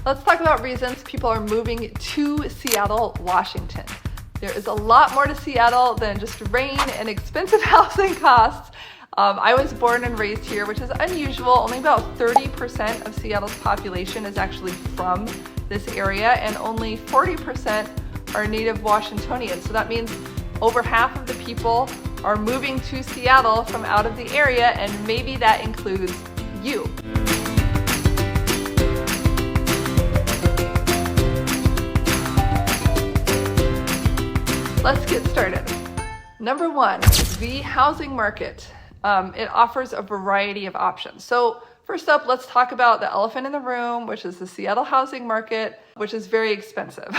Let's talk about reasons people are moving to Seattle, Washington. There is a lot more to Seattle than just rain and expensive housing costs. I was born and raised here, which is unusual. Only about 30% of Seattle's population is actually from this area, and only 40% are native Washingtonians. So that means over half of the people are moving to Seattle from out of the area, and maybe that includes you. Let's get started. Number one, the housing market. It offers a variety of options. So first up, let's talk about the elephant in the room, which is the Seattle housing market, which is very expensive.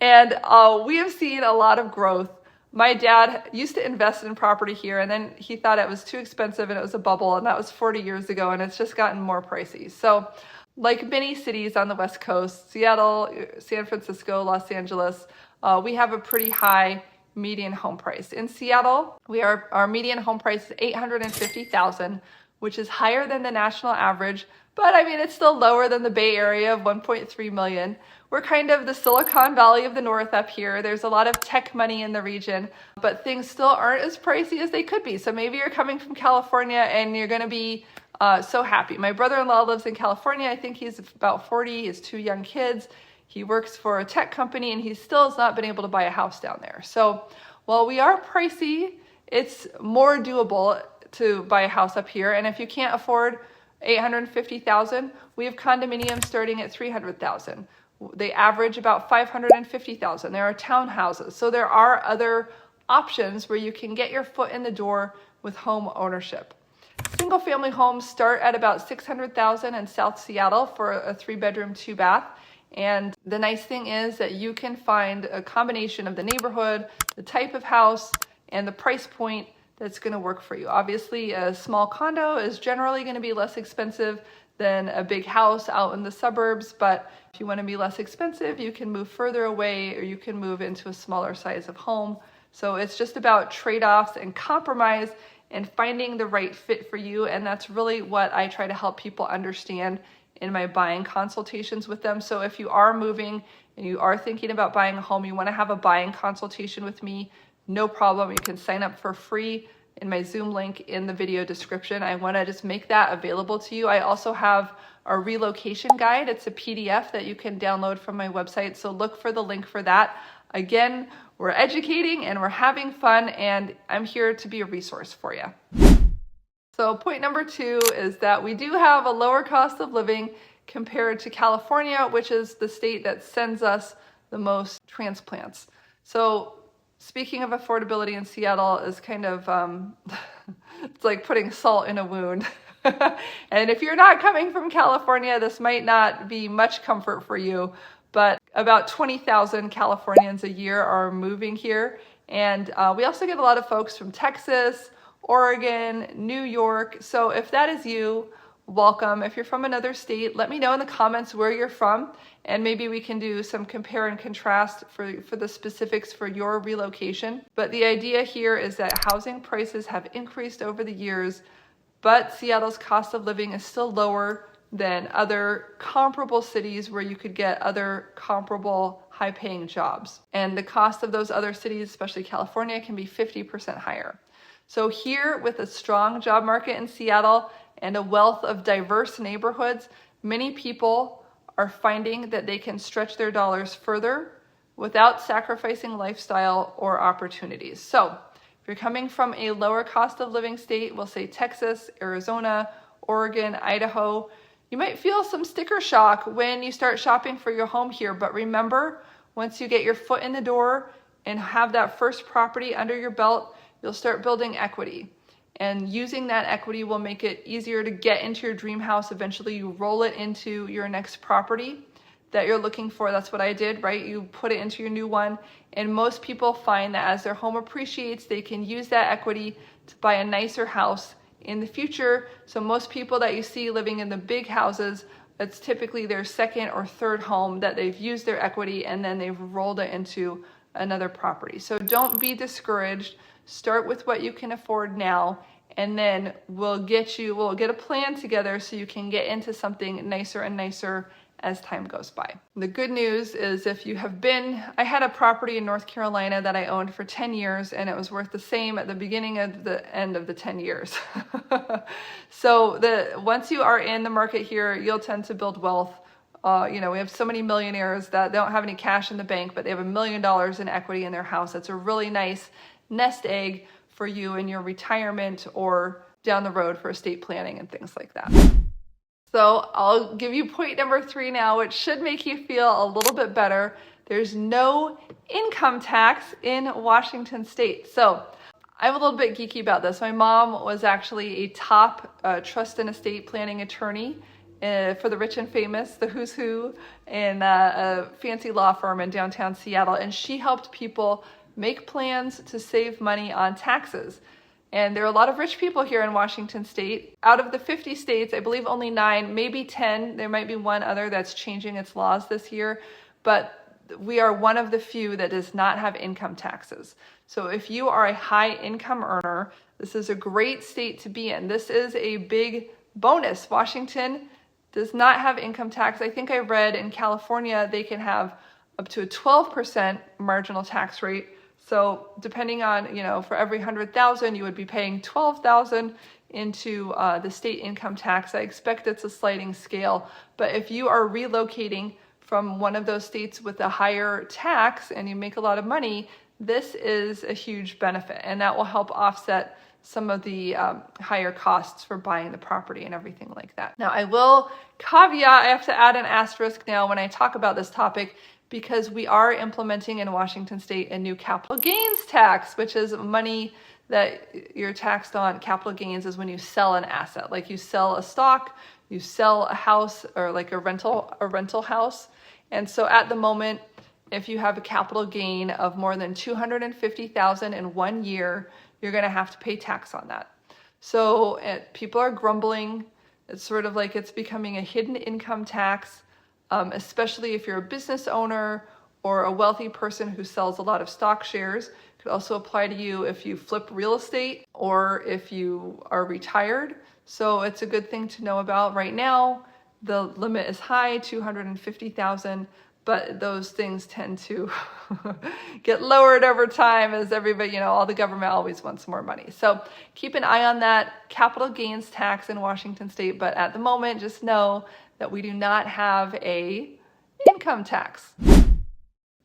And we have seen a lot of growth. My dad used to invest in property here, and then he thought it was too expensive and it was a bubble, and that was 40 years ago, and it's just gotten more pricey. So like many cities on the West Coast, Seattle, San Francisco, Los Angeles, we have a pretty high median home price. In Seattle, our median home price is $850,000, which is higher than the national average, but I mean, it's still lower than the Bay Area of $1.3 million. We're kind of the Silicon Valley of the North up here. There's a lot of tech money in the region, but things still aren't as pricey as they could be. So maybe you're coming from California and you're gonna be so happy. My brother-in-law lives in California. I think he's about 40, he has 2 young kids. He works for a tech company and he still has not been able to buy a house down there. So while we are pricey, it's more doable to buy a house up here. And if you can't afford $850,000, we have condominiums starting at $300,000. They average about $550,000. There are townhouses. So there are other options where you can get your foot in the door with home ownership. Single family homes start at about $600,000 in South Seattle for a 3-bedroom, 2-bath. And the nice thing is that you can find a combination of the neighborhood, the type of house, and the price point that's going to work for you. Obviously, a small condo is generally going to be less expensive than a big house out in the suburbs, but if you want to be less expensive, you can move further away or you can move into a smaller size of home. So it's just about trade-offs and compromise and finding the right fit for you, and that's really what I try to help people understand in my buying consultations with them. So if you are moving and you are thinking about buying a home, you want to have a buying consultation with me, no problem. You can sign up for free in my Zoom link in the video description. I want to just make that available to you. I also have a relocation guide. It's a PDF that you can download from my website. So look for the link for that. Again, we're educating and we're having fun, and I'm here to be a resource for you. So point number 2 is that we do have a lower cost of living compared to California, which is the state that sends us the most transplants. So speaking of affordability in Seattle is kind of, it's like putting salt in a wound. And if you're not coming from California, this might not be much comfort for you, but about 20,000 Californians a year are moving here. And we also get a lot of folks from Texas, Oregon, New York. So if that is you, welcome. If you're from another state, let me know in the comments where you're from, and maybe we can do some compare and contrast for the specifics for your relocation. But the idea here is that housing prices have increased over the years, but Seattle's cost of living is still lower than other comparable cities where you could get other comparable high-paying jobs. And the cost of those other cities, especially California, can be 50% higher. So here, with a strong job market in Seattle and a wealth of diverse neighborhoods, many people are finding that they can stretch their dollars further without sacrificing lifestyle or opportunities. So if you're coming from a lower cost of living state, we'll say Texas, Arizona, Oregon, Idaho, you might feel some sticker shock when you start shopping for your home here. But remember, once you get your foot in the door and have that first property under your belt, you'll start building equity, and using that equity will make it easier to get into your dream house. Eventually you roll it into your next property that you're looking for. That's what I did, right? You put it into your new one, and most people find that as their home appreciates, they can use that equity to buy a nicer house in the future. So most people that you see living in the big houses, it's typically their second or third home that they've used their equity and then they've rolled it into another property. So don't be discouraged. Start with what you can afford now and then we'll get a plan together so you can get into something nicer and nicer as time goes by. The good news is I had a property in North Carolina that I owned for 10 years and it was worth the same at the beginning of the end of the 10 years. So once you are in the market here, you'll tend to build wealth. We have so many millionaires that don't have any cash in the bank, but they have $1 million in equity in their house. That's a really nice nest egg for you in your retirement or down the road for estate planning and things like that. So I'll give you point number 3 now, which should make you feel a little bit better. There's no income tax in Washington State. So I'm a little bit geeky about this. My mom was actually a top trust and estate planning attorney for the rich and famous, the who's who, in a fancy law firm in downtown Seattle. And she helped people make plans to save money on taxes. And there are a lot of rich people here in Washington State. Out of the 50 states, I believe only 9, maybe 10, there might be one other that's changing its laws this year, but we are one of the few that does not have income taxes. So if you are a high income earner, this is a great state to be in. This is a big bonus. Washington does not have income tax. I think I read in California, they can have up to a 12% marginal tax rate. So depending on, for every 100,000, you would be paying 12,000 into the state income tax. I expect it's a sliding scale, but if you are relocating from one of those states with a higher tax and you make a lot of money, this is a huge benefit, and that will help offset some of the higher costs for buying the property and everything like that. Now, I will caveat, I have to add an asterisk now when I talk about this topic, because we are implementing in Washington State a new capital gains tax, which is money that you're taxed on. Capital gains is when you sell an asset, like you sell a stock, you sell a house, or like a rental house. And so at the moment, if you have a capital gain of more than $250,000 in 1 year, you're going to have to pay tax on that. So people are grumbling. It's sort of like it's becoming a hidden income tax. Especially if you're a business owner or a wealthy person who sells a lot of stock shares. It could also apply to you if you flip real estate or if you are retired. So it's a good thing to know about. Right now, the limit is high, $250,000, but those things tend to get lowered over time as everybody, all the government always wants more money. So keep an eye on that capital gains tax in Washington State, but at the moment, just know that we do not have a income tax.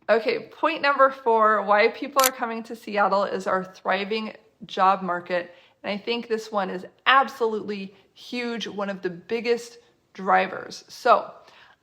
Okay, point number 4, why people are coming to Seattle is our thriving job market. And I think this one is absolutely huge, one of the biggest drivers. So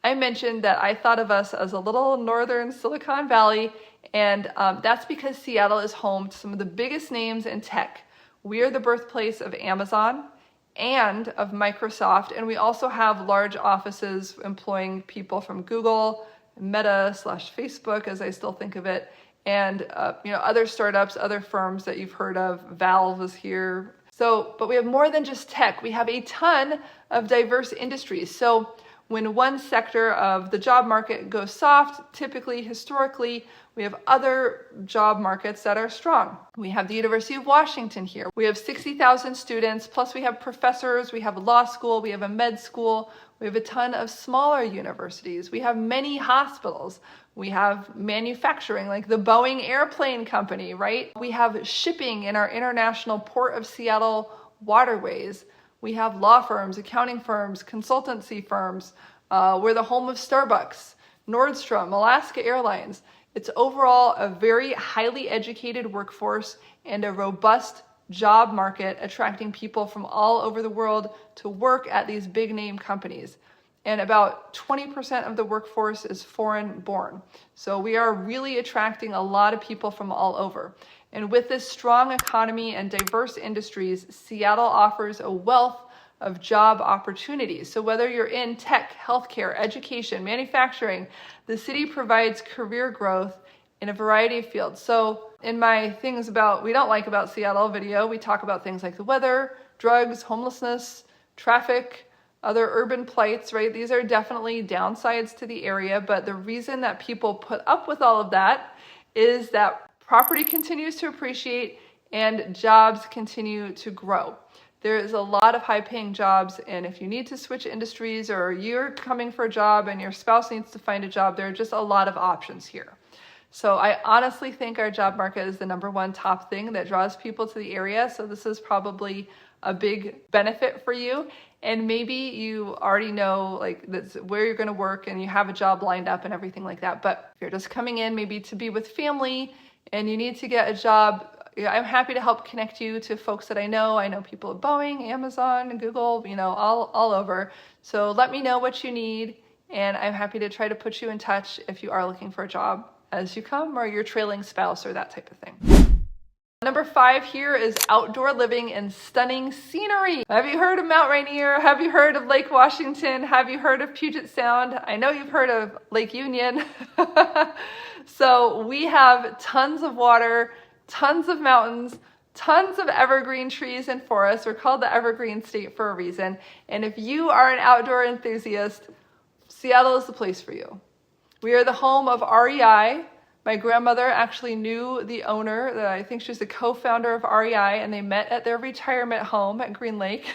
I mentioned that I thought of us as a little northern Silicon Valley, and that's because Seattle is home to some of the biggest names in tech. We are the birthplace of Amazon and of Microsoft, and we also have large offices employing people from Google, Meta/Facebook, as I still think of it, and other startups, other firms that you've heard of. Valve is here. So, but we have more than just tech. We have a ton of diverse industries. So when one sector of the job market goes soft, typically, historically, we have other job markets that are strong. We have the University of Washington here. We have 60,000 students, plus we have professors, we have a law school, we have a med school, we have a ton of smaller universities. We have many hospitals. We have manufacturing, like the Boeing airplane company, right? We have shipping in our international Port of Seattle waterways. We have law firms, accounting firms, consultancy firms. We're the home of Starbucks, Nordstrom, Alaska Airlines. It's overall a very highly educated workforce and a robust job market, attracting people from all over the world to work at these big name companies. And about 20% of the workforce is foreign born. So we are really attracting a lot of people from all over. And with this strong economy and diverse industries, Seattle offers a wealth of job opportunities. So whether you're in tech, healthcare, education, manufacturing, the city provides career growth in a variety of fields. So in my things about we don't like about Seattle video, we talk about things like the weather, drugs, homelessness, traffic, other urban plights, right? These are definitely downsides to the area, but the reason that people put up with all of that is that property continues to appreciate and jobs continue to grow. There is a lot of high-paying jobs, and if you need to switch industries or you're coming for a job and your spouse needs to find a job, there are just a lot of options here. So I honestly think our job market is the #1 top thing that draws people to the area. So this is probably a big benefit for you. And maybe you already know like that's where you're going to work and you have a job lined up and everything like that. But if you're just coming in maybe to be with family and you need to get a job, I'm happy to help connect you to folks that I know. I know people at Boeing, Amazon, Google, all over. So let me know what you need, and I'm happy to try to put you in touch if you are looking for a job as you come, or your trailing spouse or that type of thing. Number 5 here is outdoor living and stunning scenery. Have you heard of Mount Rainier? Have you heard of Lake Washington? Have you heard of Puget Sound? I know you've heard of Lake Union. So we have tons of water, tons of mountains, tons of evergreen trees and forests. We're called the Evergreen State for a reason. And if you are an outdoor enthusiast, Seattle is the place for you. We are the home of REI. My grandmother actually knew the owner. I think she's the co-founder of REI, and they met at their retirement home at Green Lake,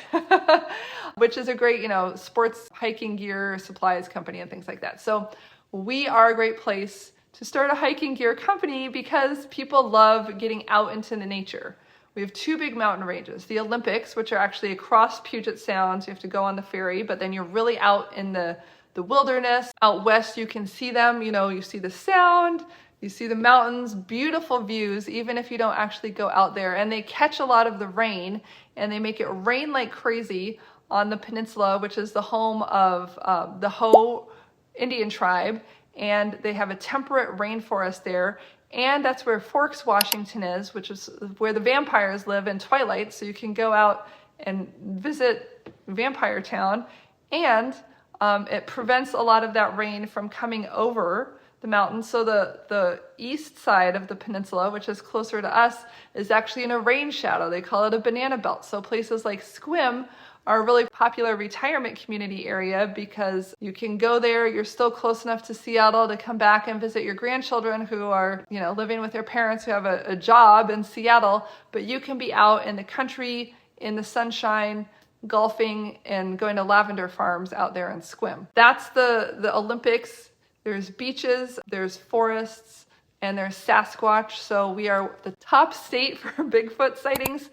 which is a great, sports hiking gear supplies company and things like that. So we are a great place to start a hiking gear company because people love getting out into the nature. We have 2 big mountain ranges, the Olympics, which are actually across Puget Sound. So you have to go on the ferry, but then you're really out in the wilderness. Out west, you can see them, you see the sound, you see the mountains, beautiful views, even if you don't actually go out there. And they catch a lot of the rain, and they make it rain like crazy on the peninsula, which is the home of the Hoh Indian tribe. And they have a temperate rainforest there. And that's where Forks, Washington is, which is where the vampires live in Twilight. So you can go out and visit Vampire Town. And it prevents a lot of that rain from coming over the mountain. So the east side of the peninsula, which is closer to us, is actually in a rain shadow. They call it a banana belt. So places like Sequim are a really popular retirement community area because you can go there, you're still close enough to Seattle to come back and visit your grandchildren who are, living with their parents who have a job in Seattle, but you can be out in the country, in the sunshine, golfing and going to lavender farms out there in Sequim. That's the Olympics. There's beaches, there's forests, and there's Sasquatch. So we are the top state for Bigfoot sightings,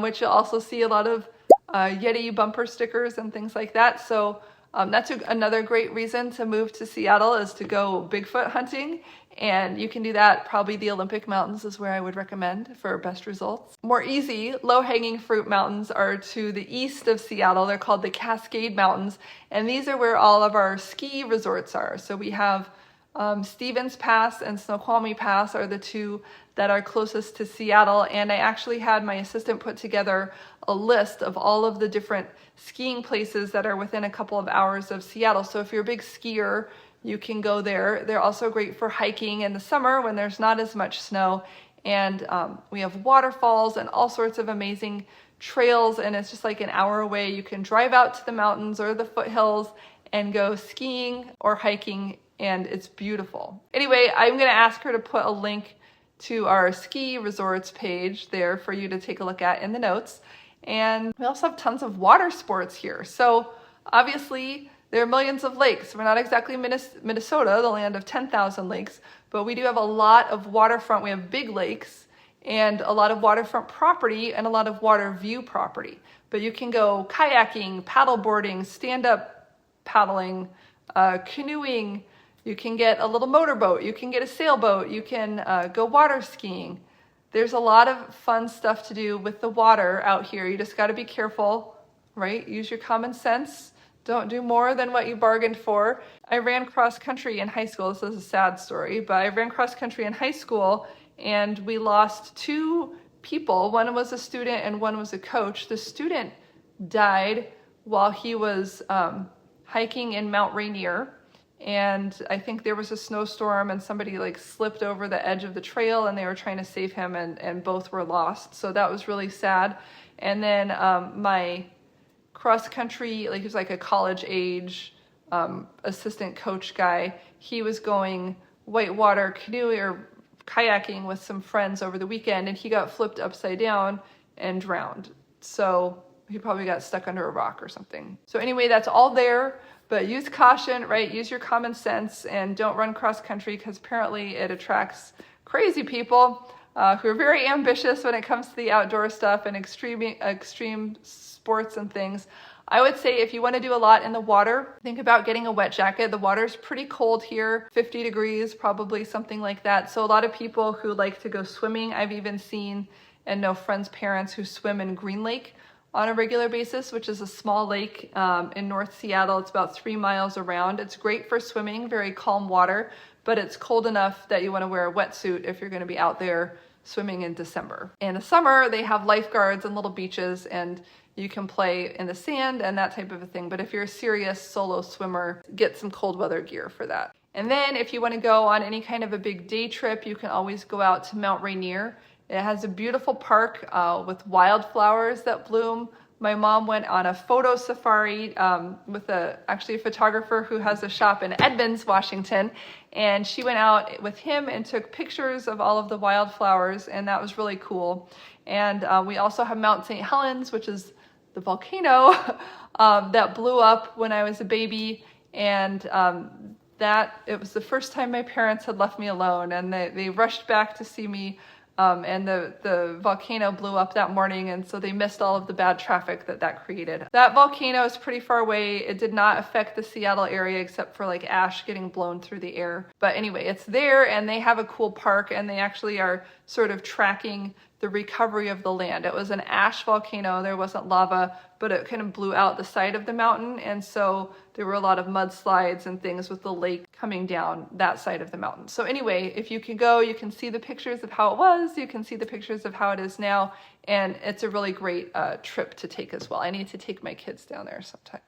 which you'll also see a lot of Yeti bumper stickers and things like that. So that's another great reason to move to Seattle, is to go Bigfoot hunting. And you can do that. Probably the Olympic Mountains is where I would recommend for best results. More easy, low-hanging fruit mountains are to the east of Seattle. They're called the Cascade Mountains. And these are where all of our ski resorts are. So we have Stevens Pass and Snoqualmie Pass are the 2 that are closest to Seattle. And I actually had my assistant put together a list of all of the different skiing places that are within a couple of hours of Seattle. So if you're a big skier, you can go there. They're also great for hiking in the summer when there's not as much snow. And we have waterfalls and all sorts of amazing trails. And it's just like an hour away. You can drive out to the mountains or the foothills and go skiing or hiking. And it's beautiful. Anyway, I'm going to ask her to put a link to our ski resorts page there for you to take a look at in the notes. And we also have tons of water sports here. So obviously, there are millions of lakes. We're not exactly Minnesota, the land of 10,000 lakes, but we do have a lot of waterfront. We have big lakes and a lot of waterfront property and a lot of water view property. But you can go kayaking, paddleboarding, stand-up paddling, canoeing. You can get a little motorboat. You can get a sailboat. You can go water skiing. There's a lot of fun stuff to do with the water out here. You just got to be careful, right? Use your common sense. Don't do more than what you bargained for. I ran cross country in high school. This is a sad story, but I ran cross country in high school and we lost 2 people. One was a student and one was a coach. The student died while he was hiking in Mount Rainier. And I think there was a snowstorm and somebody slipped over the edge of the trail and they were trying to save him and both were lost. So that was really sad. And then my cross country, he was a college age assistant coach guy. He was going whitewater canoeing or kayaking with some friends over the weekend and he got flipped upside down and drowned. So he probably got stuck under a rock or something. So anyway, that's all there, but use caution, right? Use your common sense and don't run cross country, because apparently it attracts crazy people who are very ambitious when it comes to the outdoor stuff and extreme sports and things. I would say if you want to do a lot in the water, think about getting a wet jacket. The water's pretty cold here, 50 degrees, probably something like that. So a lot of people who like to go swimming, I've even seen and know friends' parents who swim in Green Lake on a regular basis, which is a small lake in North Seattle. It's about 3 miles around. It's great for swimming, very calm water, but it's cold enough that you want to wear a wetsuit if you're going to be out there swimming in December. In the summer, they have lifeguards and little beaches, and you can play in the sand and that type of a thing. But if you're a serious solo swimmer, get some cold weather gear for that. And then if you want to go on any kind of a big day trip, you can always go out to Mount Rainier. It has a beautiful park with wildflowers that bloom. My mom went on a photo safari with actually a photographer who has a shop in Edmonds, Washington. And she went out with him and took pictures of all of the wildflowers, and that was really cool. And we also have Mount St. Helens, which is the volcano that blew up when I was a baby. And it was the first time my parents had left me alone, and they rushed back to see me. And the volcano blew up that morning, and so they missed all of the bad traffic that created. That volcano is pretty far away. It did not affect the Seattle area except for like ash getting blown through the air. But anyway, it's there, and they have a cool park, and they actually are sort of tracking the recovery of the land. It was an ash volcano. There wasn't lava, but it kind of blew out the side of the mountain, and so there were a lot of mudslides and things with the lake coming down that side of the mountain. So anyway, if you can go, you can see the pictures of how it was, you can see the pictures of how it is now, and it's a really great trip to take as well. I need to take my kids down there sometime.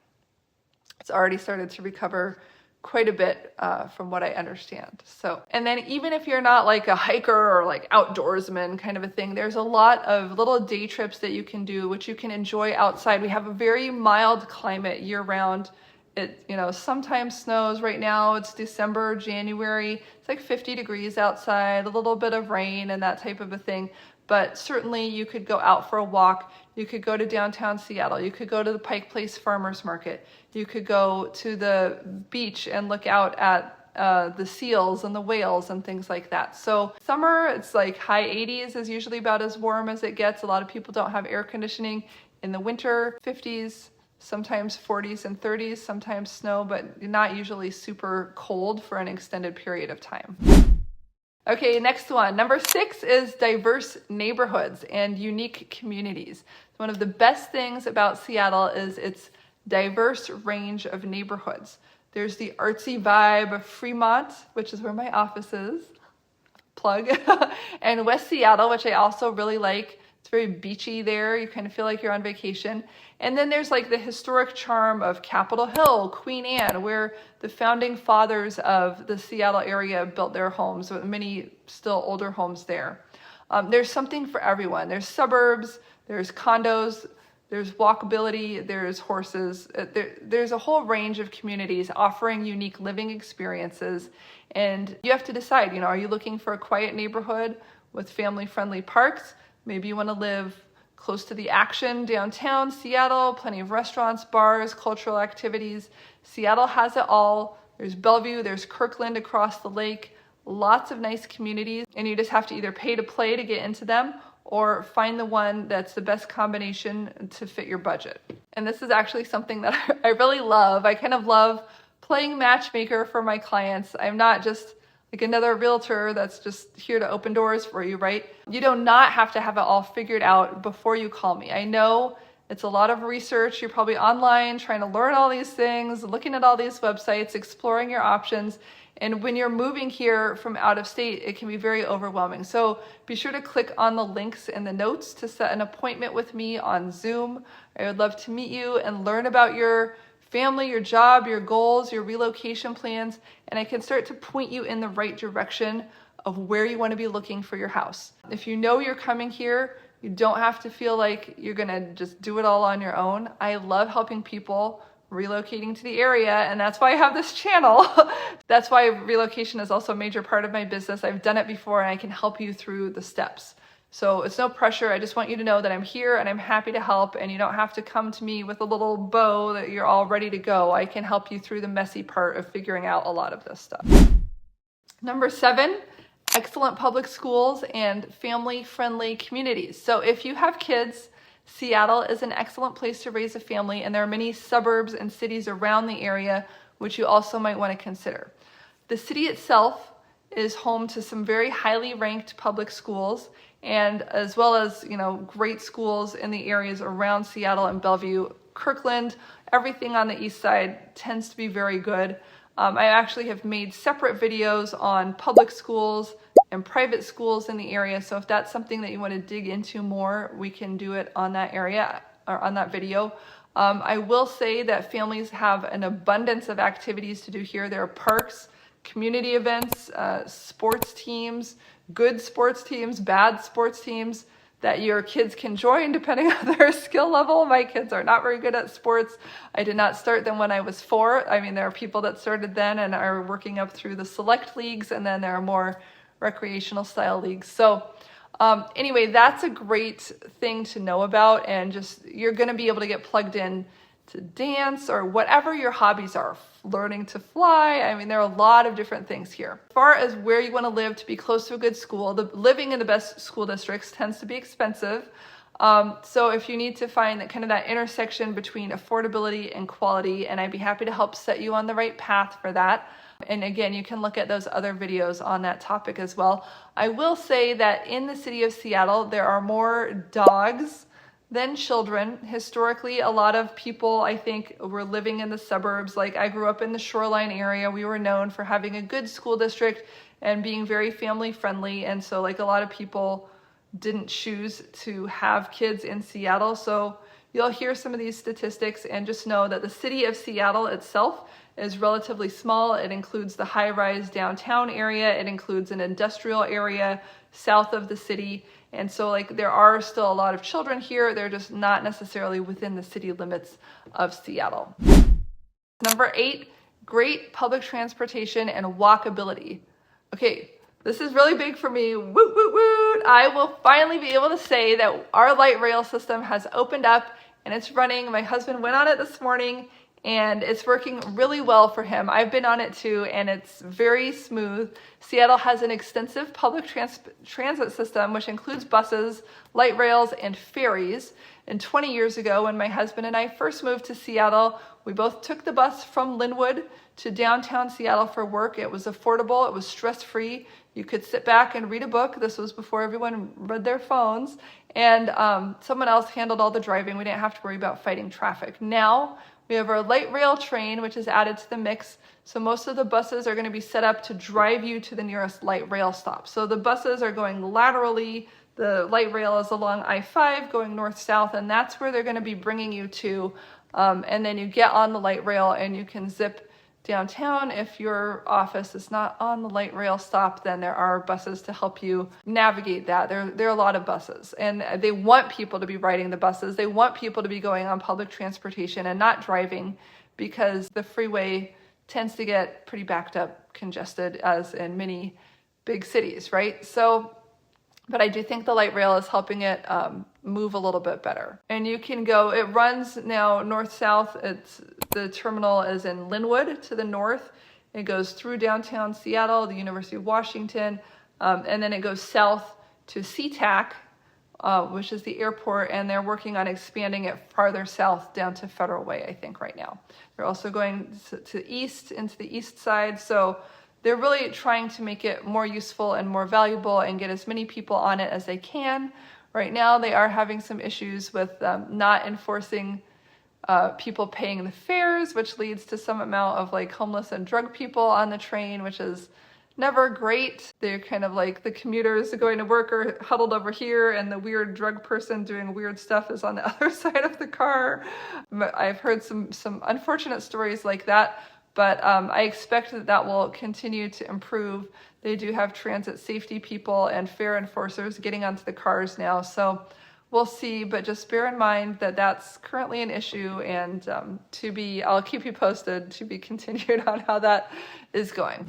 It's already started to recover quite a bit from what I understand. So, and then even if you're not like a hiker or like outdoorsman kind of a thing, there's a lot of little day trips that you can do, which you can enjoy outside. We have a very mild climate year round. It, sometimes snows. Right now it's December, January. It's like 50 degrees outside, a little bit of rain and that type of a thing. But certainly you could go out for a walk. You could go to downtown Seattle. You could go to the Pike Place Farmers Market. You could go to the beach and look out at the seals and the whales and things like that. So summer, it's like high 80s is usually about as warm as it gets. A lot of people don't have air conditioning. In the winter, 50s, sometimes 40s and 30s, sometimes snow, but not usually super cold for an extended period of time. Okay, next one. Number 6 is diverse neighborhoods and unique communities. One of the best things about Seattle is its diverse range of neighborhoods. There's the artsy vibe of Fremont, which is where my office is, plug, and West Seattle, which I also really like. It's very beachy there. You kind of feel like you're on vacation. And then there's like the historic charm of Capitol Hill, Queen Anne, where the founding fathers of the Seattle area built their homes, with many still older homes there. There's something for everyone. There's suburbs, there's condos, there's walkability, there's horses. There's a whole range of communities offering unique living experiences. And you have to decide, are you looking for a quiet neighborhood with family-friendly parks? Maybe you want to live close to the action downtown Seattle, plenty of restaurants, bars, cultural activities. Seattle has it all. There's Bellevue, there's Kirkland across the lake, lots of nice communities, and you just have to either pay to play to get into them or find the one that's the best combination to fit your budget. And this is actually something that I really love. I kind of love playing matchmaker for my clients. I'm not just like another realtor that's just here to open doors for you, right? You do not have to have it all figured out before you call me. I know it's a lot of research. You're probably online trying to learn all these things, looking at all these websites, exploring your options. And when you're moving here from out of state, it can be very overwhelming. So be sure to click on the links in the notes to set an appointment with me on Zoom. I would love to meet you and learn about your family, your job, your goals, your relocation plans, and I can start to point you in the right direction of where you want to be looking for your house. If you know you're coming here, you don't have to feel like you're going to just do it all on your own. I love helping people relocating to the area, and that's why I have this channel. That's why relocation is also a major part of my business. I've done it before, and I can help you through the steps. So it's no pressure. I just want you to know that I'm here and I'm happy to help, and you don't have to come to me with a little bow that you're all ready to go. I can help you through the messy part of figuring out a lot of this stuff. Number 7, excellent public schools and family-friendly communities. So if you have kids, Seattle is an excellent place to raise a family, and there are many suburbs and cities around the area which you also might want to consider. The city itself is home to some very highly ranked public schools, and as well as, great schools in the areas around Seattle and Bellevue. Kirkland, everything on the east side tends to be very good. I actually have made separate videos on public schools and private schools in the area, so if that's something that you want to dig into more, we can do it on that area or on that video. I will say that families have an abundance of activities to do here. There are parks, community events, sports teams, good sports teams, bad sports teams that your kids can join depending on their skill level. My kids are not very good at sports. I did not start them when I was 4. I mean, there are people that started then and are working up through the select leagues, and then there are more recreational style leagues. So anyway, that's a great thing to know about, and just you're going to be able to get plugged in to dance or whatever your hobbies are, learning to fly. I mean, there are a lot of different things here. As far as where you want to live to be close to a good school, living in the best school districts tends to be expensive. So if you need to find that intersection between affordability and quality, and I'd be happy to help set you on the right path for that. And again, you can look at those other videos on that topic as well. I will say that in the city of Seattle, there are more dogs than children. Historically, a lot of people, I think, were living in the suburbs. Like, I grew up in the Shoreline area. We were known for having a good school district and being very family friendly. And so a lot of people didn't choose to have kids in Seattle. So you'll hear some of these statistics, and just know that the city of Seattle itself is relatively small. It includes the high-rise downtown area. It includes an industrial area south of the city. And so there are still a lot of children here. They're just not necessarily within the city limits of Seattle. Number 8, great public transportation and walkability. Okay, this is really big for me. Woot, woot, woot. I will finally be able to say that our light rail system has opened up and it's running. My husband went on it this morning, and it's working really well for him. I've been on it too, and it's very smooth. Seattle has an extensive public transit system, which includes buses, light rails, and ferries. And 20 years ago, when my husband and I first moved to Seattle, we both took the bus from Linwood to downtown Seattle for work. It was affordable. It was stress-free. You could sit back and read a book. This was before everyone read their phones. And someone else handled all the driving. We didn't have to worry about fighting traffic. Now, we have our light rail train, which is added to the mix. So most of the buses are going to be set up to drive you to the nearest light rail stop. So the buses are going laterally. The light rail is along I-5 going north-south, and that's where they're going to be bringing you to. And then you get on the light rail and you can zip downtown. If your office is not on the light rail stop, then there are buses to help you navigate that. There are a lot of buses, and they want people to be riding the buses. They want people to be going on public transportation and not driving, because the freeway tends to get pretty backed up, congested, as in many big cities, right? But I do think the light rail is helping it move a little bit better. And you can go, it runs now north-south. The terminal is in Linwood to the north. It goes through downtown Seattle, the University of Washington, and then it goes south to SeaTac, which is the airport, and they're working on expanding it farther south down to Federal Way, I think, right now. They're also going to east, into the east side. So they're really trying to make it more useful and more valuable and get as many people on it as they can. Right now, they are having some issues with not enforcing people paying the fares, which leads to some amount of homeless and drug people on the train, which is never great. They're kind of the commuters going to work are huddled over here, and the weird drug person doing weird stuff is on the other side of the car. I've heard some unfortunate stories like that. But I expect that will continue to improve. They do have transit safety people and fare enforcers getting onto the cars now. So we'll see, but just bear in mind that that's currently an issue, and I'll keep you posted, to be continued on how that is going.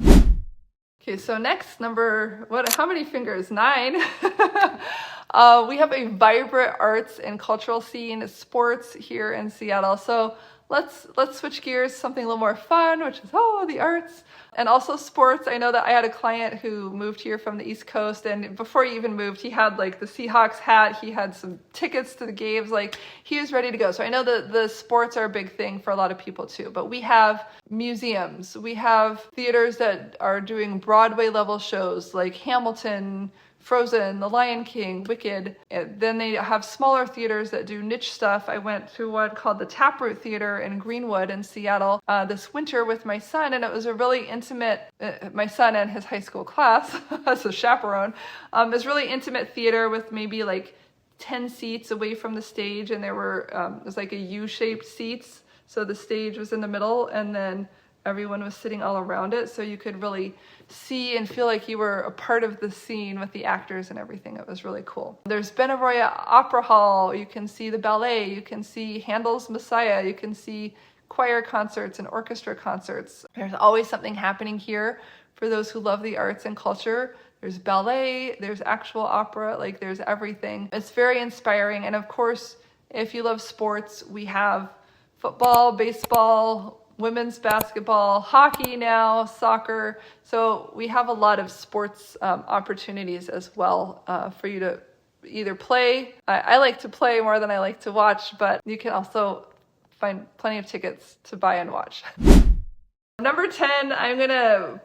Okay, so next, how many fingers? 9. We have a vibrant arts and cultural scene, sports here in Seattle. So let's switch gears, something a little more fun, which is, the arts and also sports. I know that I had a client who moved here from the East Coast, and before he even moved, he had like the Seahawks hat, he had some tickets to the games, like he was ready to go. So I know that the sports are a big thing for a lot of people too, but we have museums, we have theaters that are doing Broadway level shows like Hamilton, Frozen, The Lion King, Wicked. And then they have smaller theaters that do niche stuff. I went to one called the Taproot Theater in Greenwood in Seattle this winter with my son, and it was a really intimate, my son and his high school class as a chaperone. It was really intimate theater with maybe like 10 seats away from the stage, and there were, it was like a U-shaped seats. So the stage was in the middle, and then everyone was sitting all around it, so you could really see and feel like you were a part of the scene with the actors and everything. It was really cool. There's Benaroya Opera Hall. You can see the ballet. You can see Handel's Messiah. You can see choir concerts and orchestra concerts. There's always something happening here for those who love the arts and culture. There's ballet, there's actual opera, like there's everything. It's very inspiring. And of course, if you love sports, we have football, baseball, women's basketball, hockey now, soccer. So we have a lot of sports opportunities as well for you to either play. I like to play more than I like to watch, but you can also find plenty of tickets to buy and watch. Number 10, I'm gonna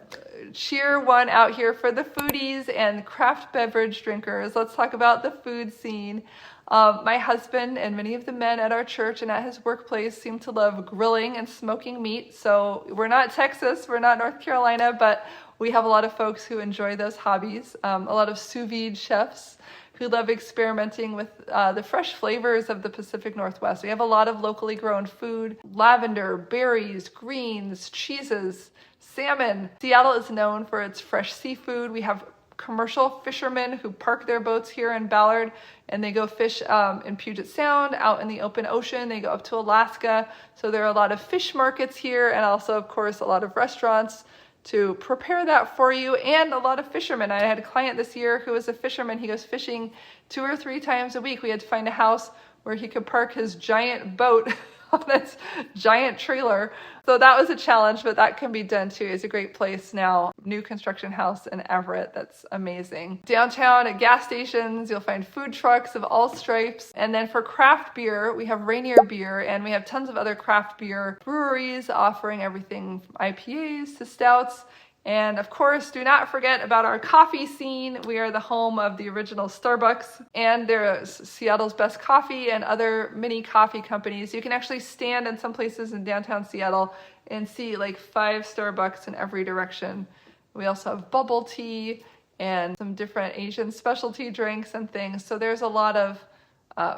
cheer one out here for the foodies and craft beverage drinkers. Let's talk about the food scene. My husband and many of the men at our church and at his workplace seem to love grilling and smoking meat. So we're not Texas, we're not North Carolina, but we have a lot of folks who enjoy those hobbies. A lot of sous vide chefs who love experimenting with the fresh flavors of the Pacific Northwest. We have a lot of locally grown food, lavender, berries, greens, cheeses, salmon. Seattle is known for its fresh seafood. We have commercial fishermen who park their boats here in Ballard, and they go fish in Puget Sound, out in the open ocean. They go up to Alaska. So there are a lot of fish markets here, and also, of course, a lot of restaurants to prepare that for you, and a lot of fishermen. I had a client this year who was a fisherman. He goes fishing 2 or 3 times a week. We had to find a house where he could park his giant boat on its giant trailer. So that was a challenge, but that can be done too. It's a great place now. New construction house in Everett. That's amazing. Downtown at gas stations, you'll find food trucks of all stripes. And then for craft beer, we have Rainier Beer, and we have tons of other craft beer breweries offering everything from IPAs to stouts. And of course, do not forget about our coffee scene. We are the home of the original Starbucks, and there's Seattle's Best Coffee and other mini coffee companies. You can actually stand in some places in downtown Seattle and see like 5 Starbucks in every direction. We also have bubble tea and some different Asian specialty drinks and things. So there's a lot of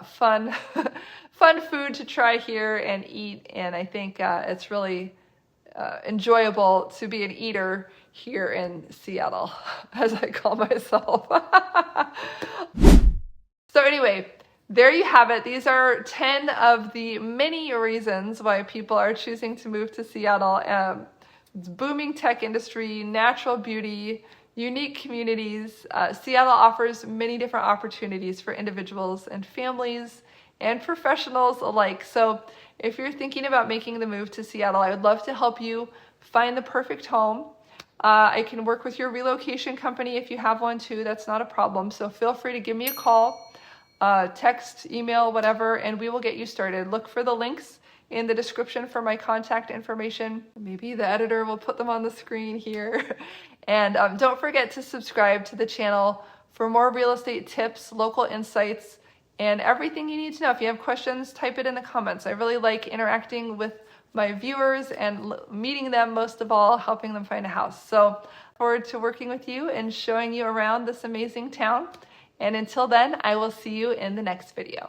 fun food to try here and eat. And I think it's really enjoyable to be an eater here in Seattle, as I call myself. So anyway, there you have it. These are 10 of the many reasons why people are choosing to move to Seattle. It's booming tech industry, natural beauty, unique communities. Seattle offers many different opportunities for individuals and families and professionals alike. So if you're thinking about making the move to Seattle, I would love to help you find the perfect home. I can work with your relocation company if you have one too. That's not a problem. So feel free to give me a call, text, email, whatever, and we will get you started. Look for the links in the description for my contact information. Maybe the editor will put them on the screen here. And don't forget to subscribe to the channel for more real estate tips, local insights, and everything you need to know. If you have questions, type it in the comments. I really like interacting with my viewers and meeting them, most of all, helping them find a house. So forward to working with you and showing you around this amazing town. And until then, I will see you in the next video.